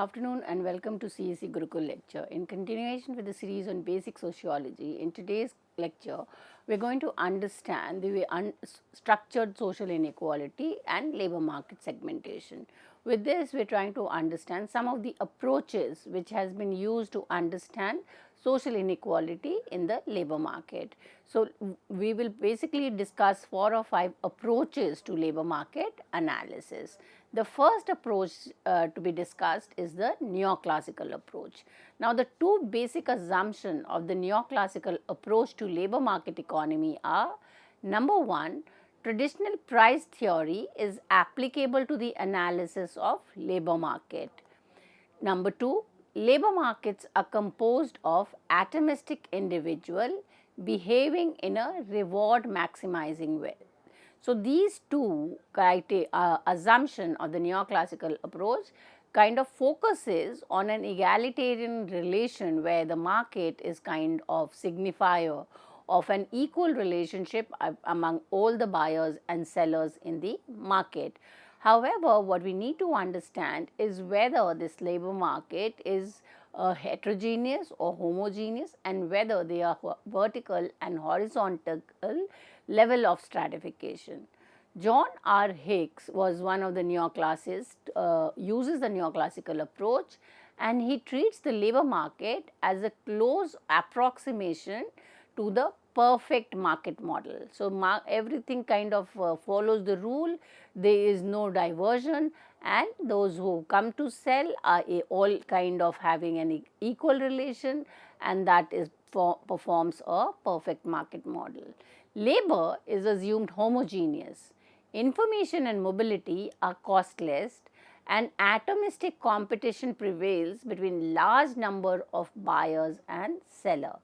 afternoon and welcome to CEC Gurukul lecture. In continuation with the series on basic sociology, in today's lecture, we are going to understand the structured social inequality and labor market segmentation. With this, we are trying to understand some of the approaches which has been used to understand social inequality in the labor market. So, we will basically discuss 4 or 5 approaches to labor market analysis. The first approach to be discussed is the neoclassical approach. Now, the two basic assumptions of the neoclassical approach to labor market economy are: number one, traditional price theory is applicable to the analysis of labor market. Number two, labor markets are composed of atomistic individual behaving in a reward maximizing way. So, these two assumption of the neoclassical approach kind of focuses on an egalitarian relation where the market is kind of signifier of an equal relationship among all the buyers and sellers in the market. However, what we need to understand is whether this labor market is heterogeneous or homogeneous, and whether they are vertical and horizontal level of stratification. John R. Hicks was one of the neoclassists, uses the neoclassical approach, and he treats the labor market as a close approximation to the perfect market model. So, everything kind of follows the rule, there is no diversion, and those who come to sell are all kind of having an equal relation, and that is performs a perfect market model. Labor is assumed homogeneous. Information and mobility are costless, and atomistic competition prevails between large number of buyers and seller.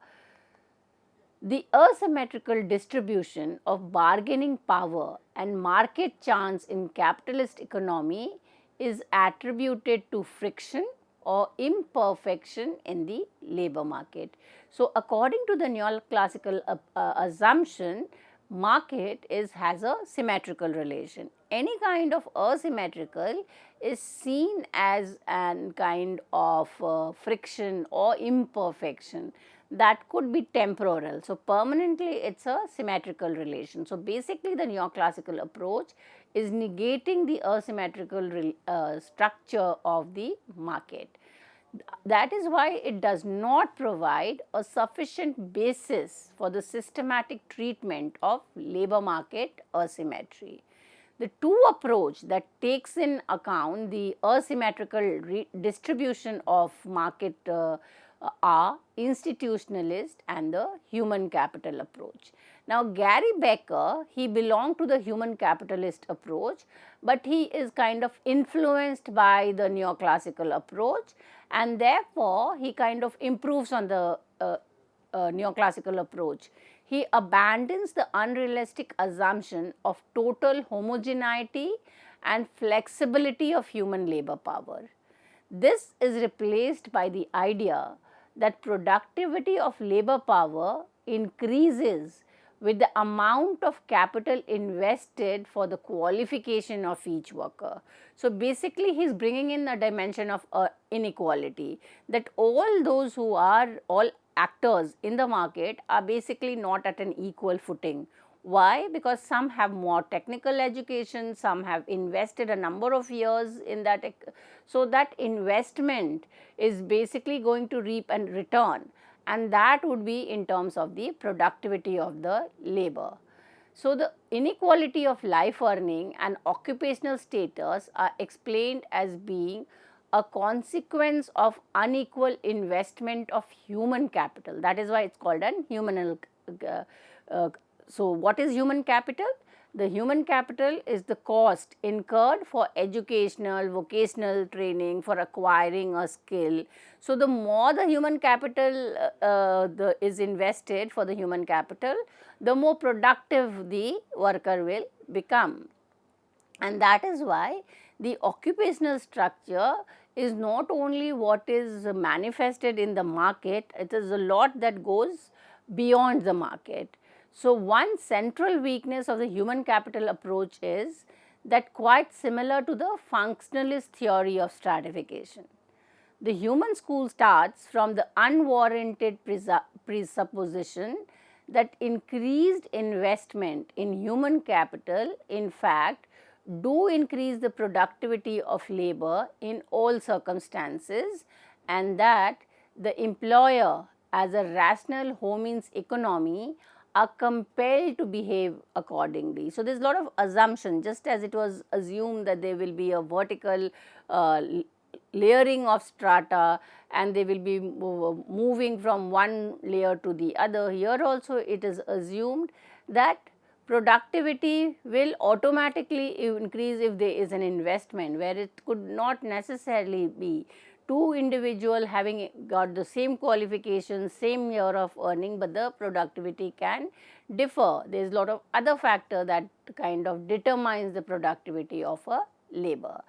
The asymmetrical distribution of bargaining power and market chance in capitalist economy is attributed to friction or imperfection in the labor market. So, according to the neoclassical assumption, market has a symmetrical relation. Any kind of asymmetrical is seen as an kind of friction or imperfection that could be temporal. So, permanently it is a symmetrical relation. So, basically the neoclassical approach is negating the asymmetrical structure of the market. That is why it does not provide a sufficient basis for the systematic treatment of labor market asymmetry. The two approach that takes in account the asymmetrical distribution of market are institutionalist and the human capital approach. Now, Gary Becker, he belonged to the human capitalist approach, but he is kind of influenced by the neoclassical approach, and therefore, he kind of improves on the neoclassical approach. He abandons the unrealistic assumption of total homogeneity and flexibility of human labor power. This is replaced by the idea that productivity of labor power increases with the amount of capital invested for the qualification of each worker. So, basically he is bringing in a dimension of inequality, that all those who are all actors in the market are basically not at an equal footing. Why? Because some have more technical education, some have invested a number of years in that. So, that investment is basically going to reap a return, and that would be in terms of the productivity of the labor. So, the inequality of life earning and occupational status are explained as being a consequence of unequal investment of human capital. That is why it is called an human. So, what is human capital? The human capital is the cost incurred for educational, vocational training, for acquiring a skill. So, the more the human capital is invested for the human capital, the more productive the worker will become. And that is why the occupational structure is not only what is manifested in the market, it is a lot that goes beyond the market. So, one central weakness of the human capital approach is that, quite similar to the functionalist theory of stratification, The human school starts from the unwarranted presupposition that increased investment in human capital, in fact, do increase the productivity of labor in all circumstances, and that the employer, as a rational homines economy, are compelled to behave accordingly. So, there is a lot of assumption, just as it was assumed that there will be a vertical layering of strata and they will be moving from one layer to the other. Here also it is assumed that productivity will automatically increase if there is an investment, where it could not necessarily be. Two individual having got the same qualifications, same year of earning, but the productivity can differ. There is a lot of other factor that kind of determines the productivity of a labor.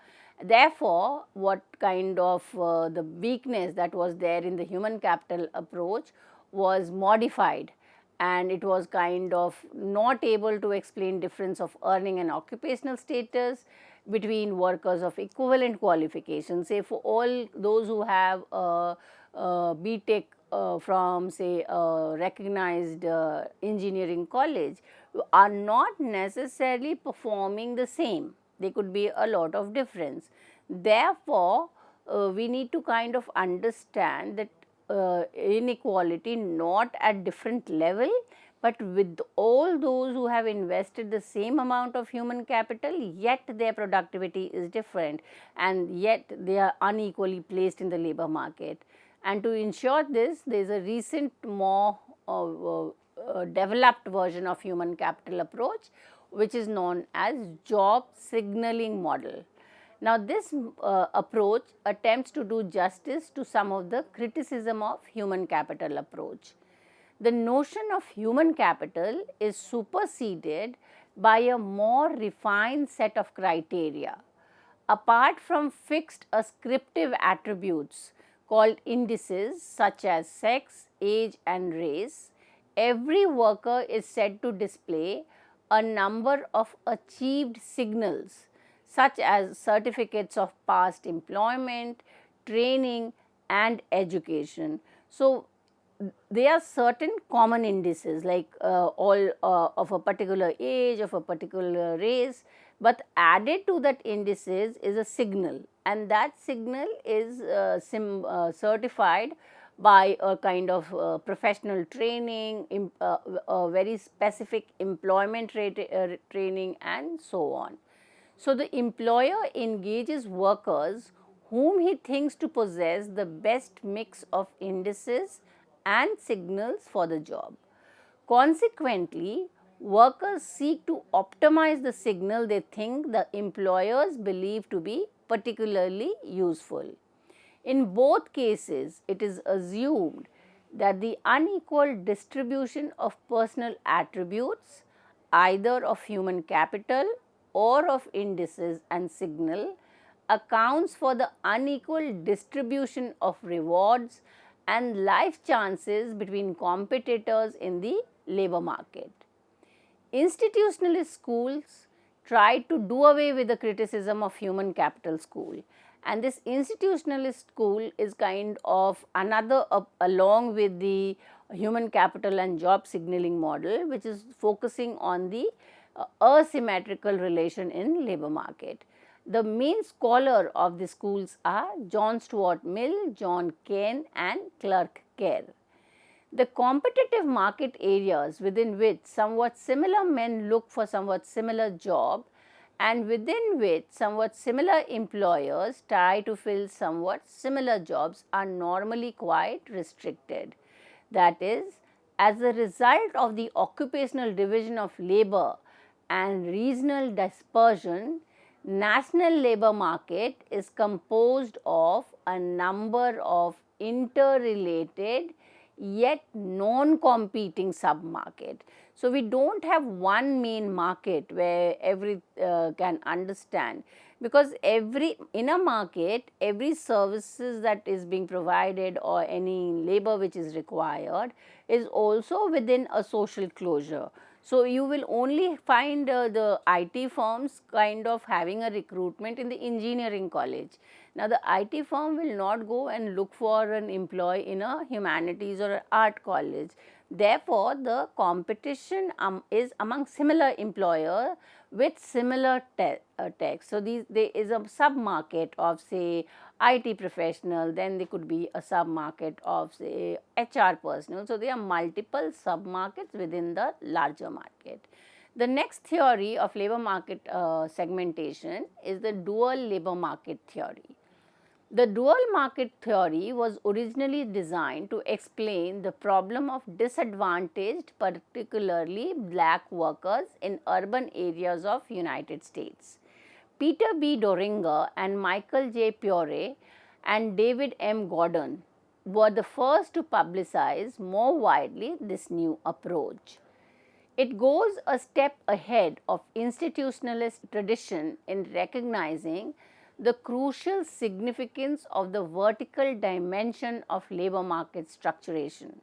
Therefore, what kind of the weakness that was there in the human capital approach was modified, and it was kind of not able to explain difference of earning and occupational status between workers of equivalent qualifications. Say for all those who have BTech from say recognized engineering college are not necessarily performing the same. There could be a lot of difference. Therefore, we need to kind of understand that inequality not at different level, but with all those who have invested the same amount of human capital, yet their productivity is different and yet they are unequally placed in the labor market. And to ensure this, there is a recent more developed version of human capital approach, which is known as job signaling model. Now, this approach attempts to do justice to some of the criticism of human capital approach. The notion of human capital is superseded by a more refined set of criteria. Apart from fixed ascriptive attributes called indices such as sex, age and race, every worker is said to display a number of achieved signals such as certificates of past employment, training and education. So, there are certain common indices like all of a particular age, of a particular race, but added to that indices is a signal, and that signal is certified by a kind of professional training, very specific employment training and so on. So, the employer engages workers whom he thinks to possess the best mix of indices and signals for the job. Consequently, workers seek to optimize the signal they think the employers believe to be particularly useful. In both cases, it is assumed that the unequal distribution of personal attributes, either of human capital or of indices and signal, accounts for the unequal distribution of rewards and life chances between competitors in the labor market. Institutionalist schools tried to do away with the criticism of human capital school, and this institutionalist school is kind of another along with the human capital and job signaling model, which is focusing on the asymmetrical relation in labor market. The main scholar of the schools are John Stuart Mill, John Cain and Clark Kerr. The competitive market areas within which somewhat similar men look for somewhat similar job and within which somewhat similar employers try to fill somewhat similar jobs are normally quite restricted. That is, as a result of the occupational division of labor and regional dispersion, national labor market is composed of a number of interrelated yet non-competing sub-market. So, we do not have one main market where every can understand, because in a market every services that is being provided or any labor which is required is also within a social closure. So, you will only find the IT firms kind of having a recruitment in the engineering college. Now, the IT firm will not go and look for an employee in a humanities or art college. Therefore, the competition is among similar employer with similar tech. So, there is a sub market of say IT professional, then there could be a sub market of say HR personnel. So, there are multiple sub markets within the larger market. The next theory of labor market segmentation is the dual labor market theory. The dual market theory was originally designed to explain the problem of disadvantaged, particularly black workers in urban areas of United States. Peter B. Doringer and Michael J. Pure and David M. Gordon were the first to publicize more widely this new approach. It goes a step ahead of institutionalist tradition in recognizing the crucial significance of the vertical dimension of labor market structuration.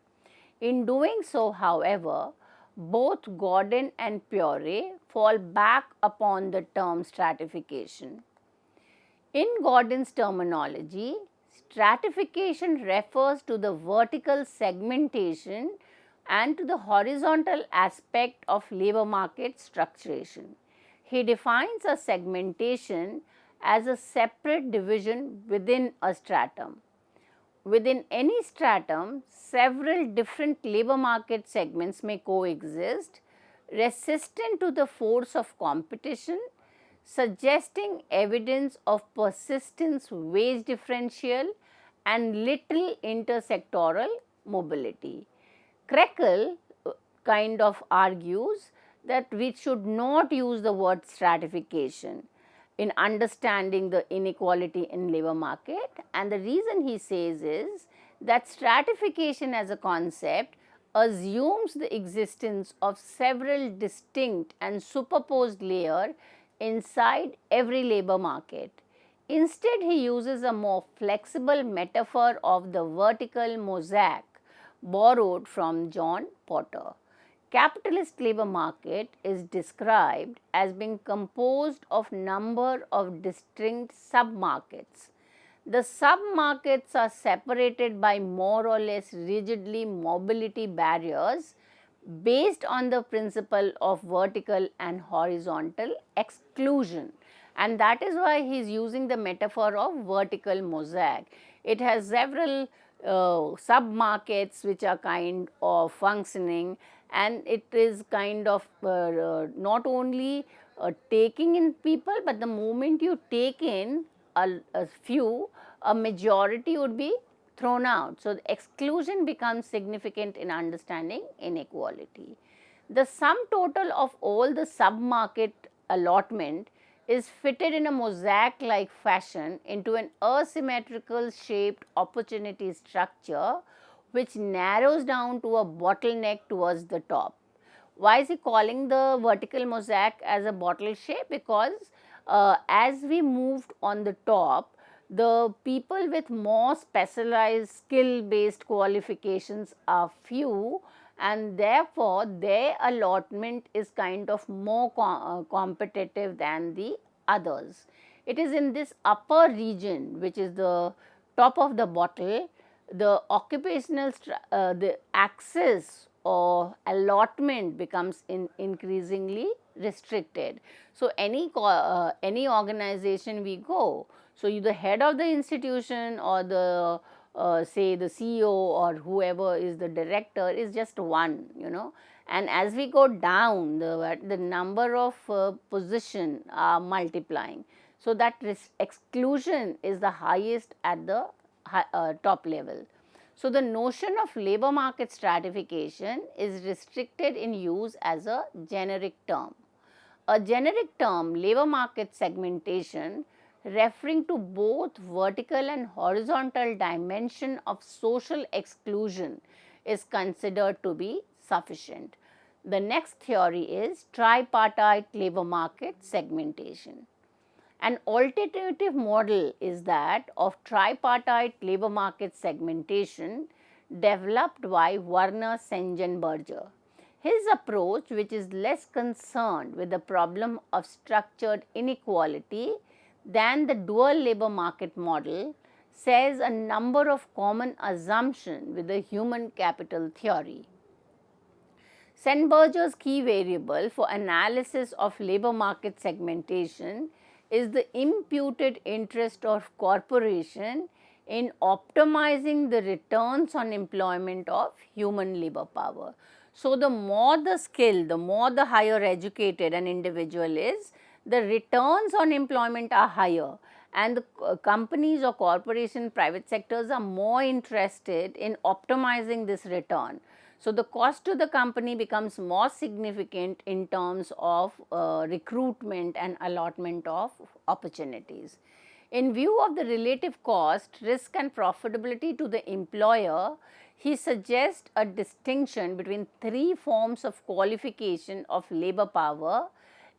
In doing so, however, both Gordon and Pure fall back upon the term stratification. In Gordon's terminology, stratification refers to the vertical segmentation and to the horizontal aspect of labor market structuration. He defines a segmentation as a separate division within a stratum. Within any stratum, several different labor market segments may coexist, resistant to the force of competition, suggesting evidence of persistent wage differential and little intersectoral mobility. Krekel kind of argues that we should not use the word stratification in understanding the inequality in labor market, and the reason he says is that stratification as a concept assumes the existence of several distinct and superposed layers inside every labor market. Instead, he uses a more flexible metaphor of the vertical mosaic borrowed from John Porter. Capitalist labor market is described as being composed of number of distinct sub-markets. The sub-markets are separated by more or less rigidly mobility barriers based on the principle of vertical and horizontal exclusion, and that is why he is using the metaphor of vertical mosaic. It has several sub markets which are kind of functioning, and it is kind of not only taking in people, but the moment you take in a few, a majority would be thrown out. So, the exclusion becomes significant in understanding inequality. The sum total of all the sub-market allotment is fitted in a mosaic-like fashion into an asymmetrical shaped opportunity structure which narrows down to a bottleneck towards the top. Why is he calling the vertical mosaic as a bottle shape? Because as we moved on the top, the people with more specialized skill based qualifications are few, and therefore their allotment is kind of more competitive than the others. It is in this upper region, which is the top of the bottle, the occupational the access or allotment becomes increasingly restricted. So, any organization we go, so you the head of the institution or the say the CEO or whoever is the director is just one, and as we go down, the number of position are multiplying. So, that exclusion is the highest at the top level. So, the notion of labor market stratification is restricted in use as a generic term. A generic term, labor market segmentation, referring to both vertical and horizontal dimension of social exclusion, is considered to be sufficient. The next theory is tripartite labor market segmentation. An alternative model is that of tripartite labor market segmentation developed by Werner Sengenberger. His approach, which is less concerned with the problem of structured inequality than the dual labor market model, says a number of common assumptions with the human capital theory. Sandberger's key variable for analysis of labor market segmentation is the imputed interest of corporation in optimizing the returns on employment of human labor power. So, the more the skill, the more the higher educated an individual is, the returns on employment are higher, and the companies or corporation private sectors are more interested in optimizing this return. So, the cost to the company becomes more significant in terms of recruitment and allotment of opportunities. In view of the relative cost, risk and profitability to the employer, he suggests a distinction between three forms of qualification of labor power,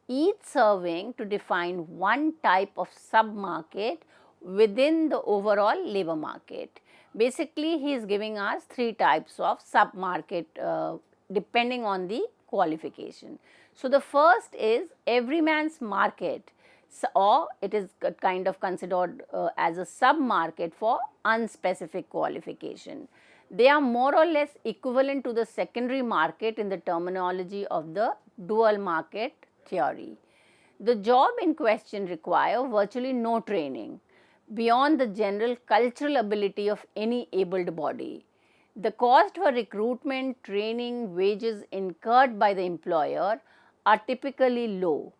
each serving to define one type of sub-market within the overall labor market. Basically, he is giving us three types of sub-market depending on the qualification. So, the first is everyman's market, or it is kind of considered as a sub-market for unspecific qualification. They are more or less equivalent to the secondary market in the terminology of the dual market theory. The job in question require virtually no training beyond the general cultural ability of any abled body. The cost for recruitment, training, wages incurred by the employer are typically low.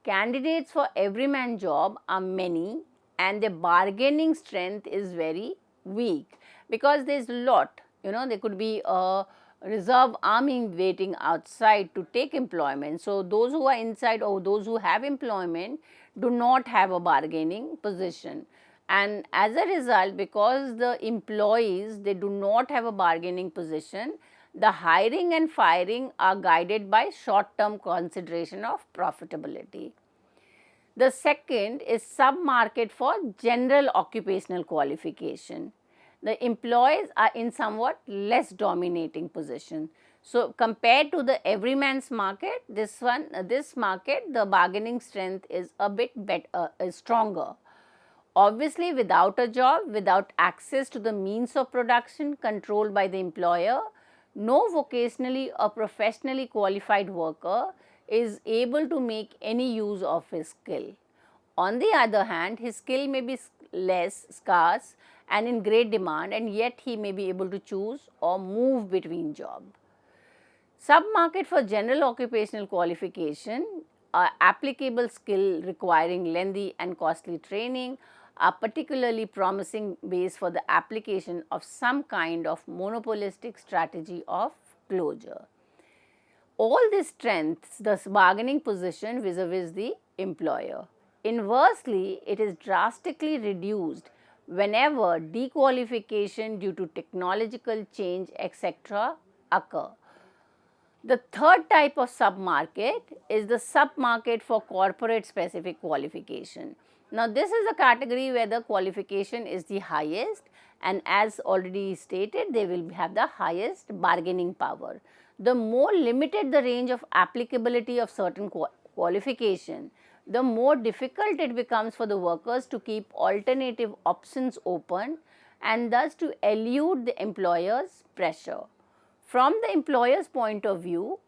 Candidates for everyman job are many, and their bargaining strength is very weak, because there is a lot, there could be a reserve army waiting outside to take employment. So, those who are inside or those who have employment do not have a bargaining position, and as a result, because the employees, they do not have a bargaining position, the hiring and firing are guided by short term consideration of profitability. The second is sub-market for general occupational qualification. The employees are in somewhat less dominating position. So, compared to the everyman's market, this market, the bargaining strength is a bit better, is stronger. Obviously, without a job, without access to the means of production controlled by the employer, no vocationally or professionally qualified worker is able to make any use of his skill. On the other hand, his skill may be less scarce and in great demand, and yet he may be able to choose or move between jobs. Sub-market for general occupational qualification, applicable skill requiring lengthy and costly training, are particularly promising base for the application of some kind of monopolistic strategy of closure. All this strengthens the bargaining position vis-a-vis the employer. Inversely, it is drastically reduced whenever dequalification due to technological change, etc. occur. The third type of sub-market is the sub-market for corporate specific qualification. Now, this is a category where the qualification is the highest, and as already stated, they will have the highest bargaining power. The more limited the range of applicability of certain qualification, the more difficult it becomes for the workers to keep alternative options open and thus to elude the employer's pressure. From the employer's point of view,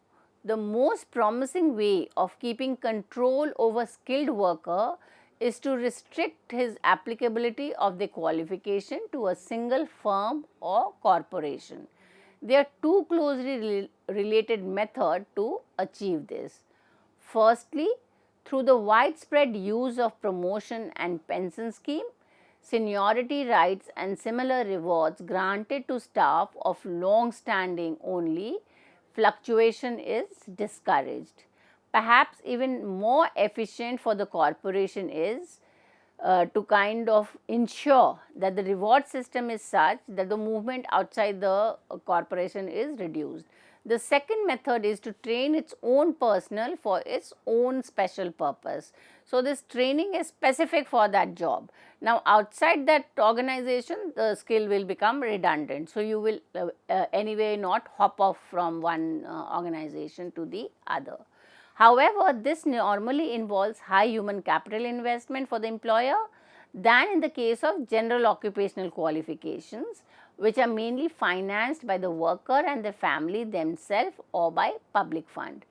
the most promising way of keeping control over skilled worker is to restrict his applicability of the qualification to a single firm or corporation. There are two closely related methods to achieve this. Firstly, through the widespread use of promotion and pension scheme, seniority rights and similar rewards granted to staff of long standing only, fluctuation is discouraged. Perhaps even more efficient for the corporation is to kind of ensure that the reward system is such that the movement outside the corporation is reduced. The second method is to train its own personnel for its own special purpose. So, this training is specific for that job. Now, outside that organization, the skill will become redundant. So, you will anyway not hop off from one organization to the other. However, this normally involves high human capital investment for the employer than in the case of general occupational qualifications, which are mainly financed by the worker and the family themselves or by public fund.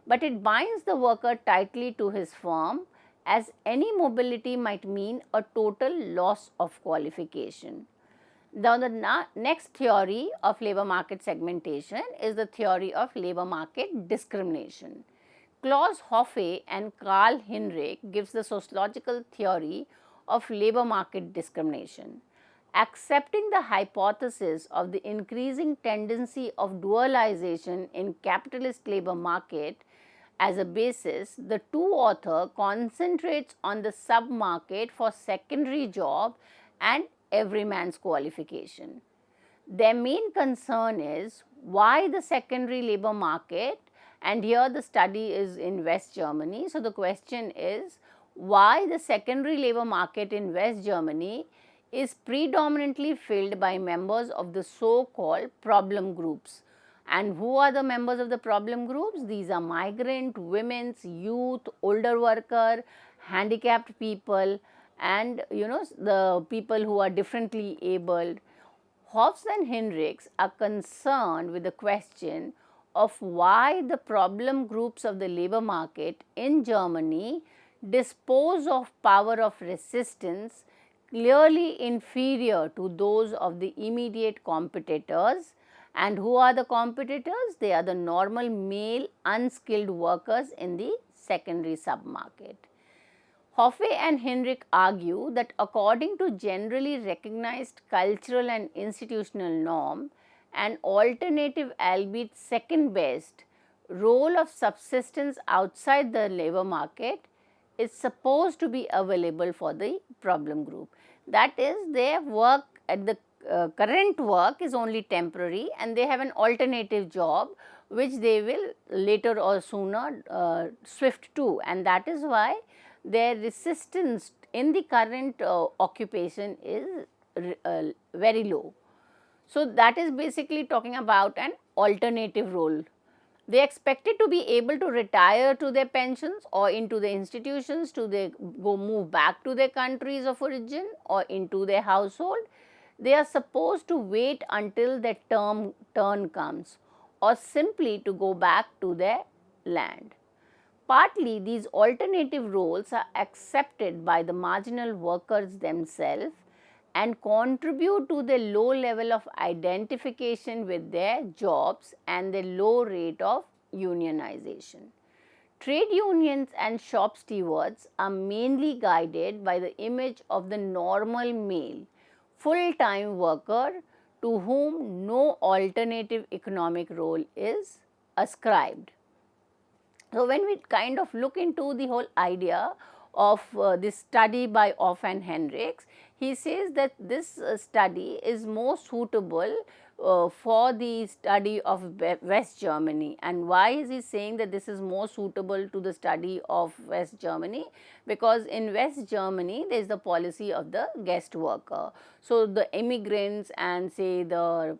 But it binds the worker tightly to his firm, as any mobility might mean a total loss of qualification. Now, the next theory of labor market segmentation is the theory of labor market discrimination. Klaus Hofe and Karl Hinrich gives the sociological theory of labor market discrimination. Accepting the hypothesis of the increasing tendency of dualization in capitalist labor market as a basis, the two author concentrates on the sub-market for secondary job and everyman's qualification. Their main concern is why the secondary labor market, and here the study is in West Germany. So, the question is why the secondary labor market in West Germany is predominantly filled by members of the so called problem groups. And who are the members of the problem groups? These are migrant, women's, youth, older worker, handicapped people, and the people who are differently abled. Hobbes and Hinrichs are concerned with the question of why the problem groups of the labor market in Germany dispose of power of resistance clearly inferior to those of the immediate competitors. And who are the competitors? They are the normal male unskilled workers in the secondary submarket. Hofe and Hinrich argue that according to generally recognized cultural and institutional norm, an alternative, albeit second best, role of subsistence outside the labor market is supposed to be available for the problem group. That is, their work at the current work is only temporary and they have an alternative job which they will later or sooner shift to, and that is why their resistance in the current occupation is very low. So, that is basically talking about an alternative role. They expected to be able to retire to their pensions or into the institutions to go move back to their countries of origin or into their household. They are supposed to wait until their turn comes or simply to go back to their land. Partly, these alternative roles are accepted by the marginal workers themselves and contribute to the low level of identification with their jobs and the low rate of unionization. Trade unions and shop stewards are mainly guided by the image of the normal male, full-time worker to whom no alternative economic role is ascribed. So, when we kind of look into the whole idea of this study by Hofe and Hinrichs, he says that this study is more suitable for the study of West Germany. And why is he saying that this is more suitable to the study of West Germany? Because in West Germany, there is the policy of the guest worker. So, the immigrants and say the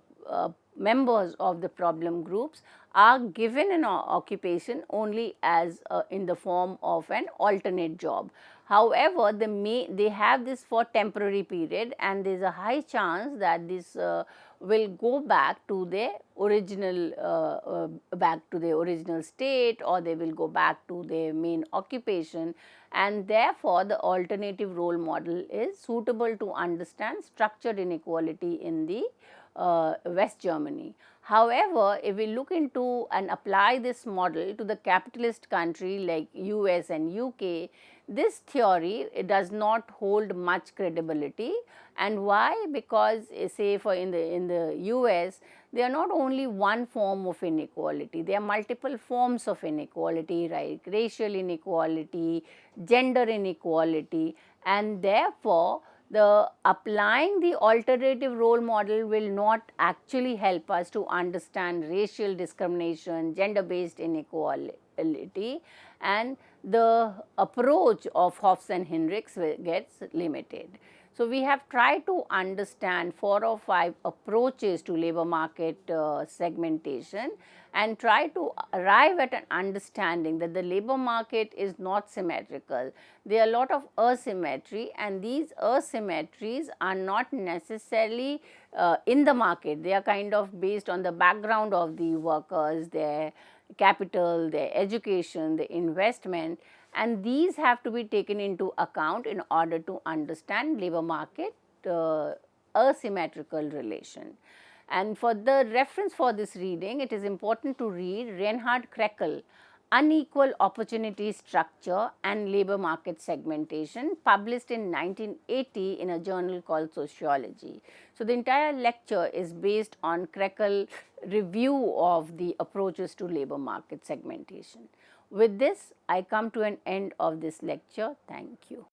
members of the problem groups are given an occupation only as in the form of an alternate job. However, they have this for temporary period and there is a high chance that this will go back to their original state, or they will go back to their main occupation, and therefore, the alternative role model is suitable to understand structured inequality in the West Germany. However, if we look into and apply this model to the capitalist country like US and UK, this theory does not hold much credibility. And why? Because say for in the US, there are not only one form of inequality, there are multiple forms of inequality, right? Racial inequality, gender inequality, and therefore the applying the alternative role model will not actually help us to understand racial discrimination, gender based inequality, and the approach of Hobbes and Hendricks gets limited. So, we have tried to understand 4 or 5 approaches to labor market segmentation and try to arrive at an understanding that the labor market is not symmetrical. There are a lot of asymmetry, and these asymmetries are not necessarily in the market. They are kind of based on the background of the workers, their capital, their education, the investment, and these have to be taken into account in order to understand labor market asymmetrical relation. And for the reference for this reading, it is important to read Reinhard Kreckel, Unequal Opportunity Structure and Labor Market Segmentation, published in 1980 in a journal called Sociology. So, the entire lecture is based on Kreckel review of the approaches to labor market segmentation. With this, I come to an end of this lecture. Thank you.